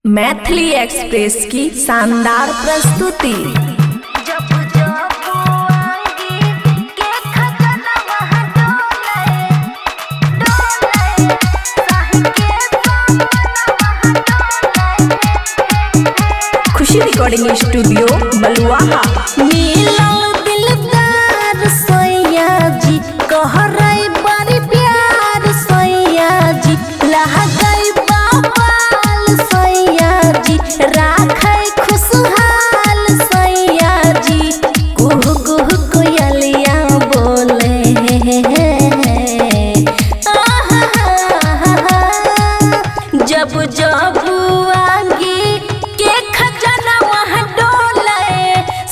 Maithili express की शानदार प्रस्तुति। खुशी रिकॉर्डिंग स्टूडियो बलुआहा। जब जब आगे के खजाना वहाँ डोले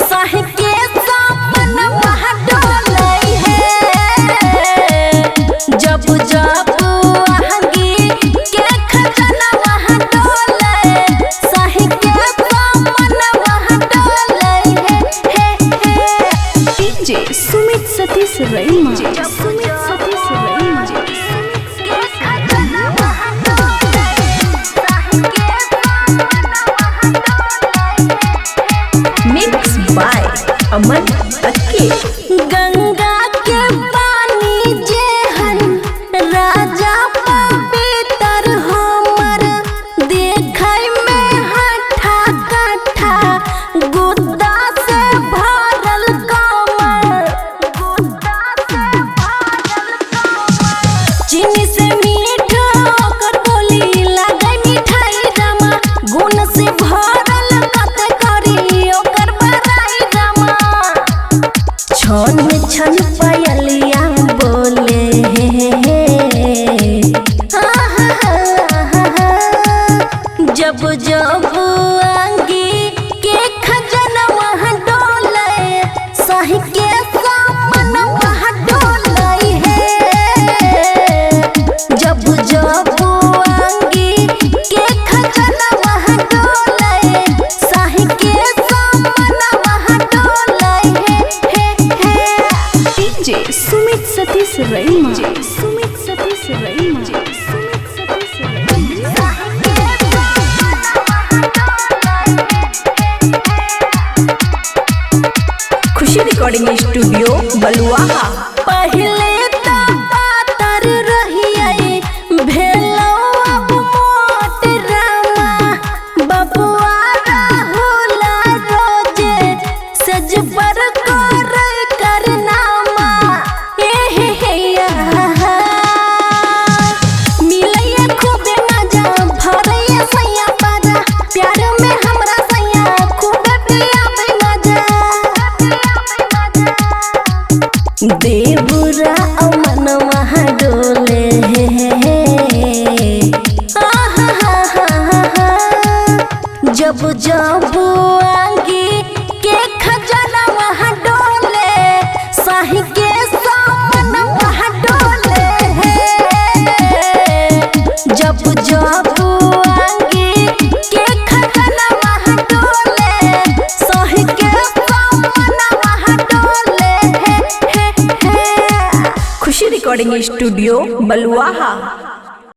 साहि के सामन वहाँ डोले है। जब जब आगे के खजाना वहाँ डोले साहि के सामन वहाँ डोले है। DJ Sumit Satish Raima. Sumit Satish Raima. Mix by Aman Akke. Ganga के पानी जेहन राजा पवित्र हमर देखै में हठा कठा गुद्दा से भरल कमर। चीनी से मीठ ओकर बोली लागे मिठाई रमा गुण से भरल कते करी ओकर बड़ाई रमा। छन छन पायलिया बोले जब जब आगे के खजाना वहाँ डोले साहि के सामन वहाँ डोले है। जब जब आगे के खजाना वहाँ डोले साहि के सामन वहाँ डोले है। डीजे सुमित सतीश रईमा। सुमित सतीश रईमा। सुमित सतीश रईमा। खुशी रिकॉर्डिंग स्टूडियो बलुआहा। पहले तो पातर रहिए भेलो अब मोट रामा बबुआ राहुल रोजे सज पर करनामा मिलैया खूबे मजा भरैया सैया बाजा प्यार में हमरा सैया खूबे पियाबे मजा। देवरा अमन वहाँ डोले जब जब आगे के खजाना वहाँ डोले साहि के सामन वहाँ डोले है। जब जब आगे के खजाना वहाँ डोले साहि के सामन वहाँ डोले है। खुशी रिकॉर्डिंग स्टूडियो बलुआहा।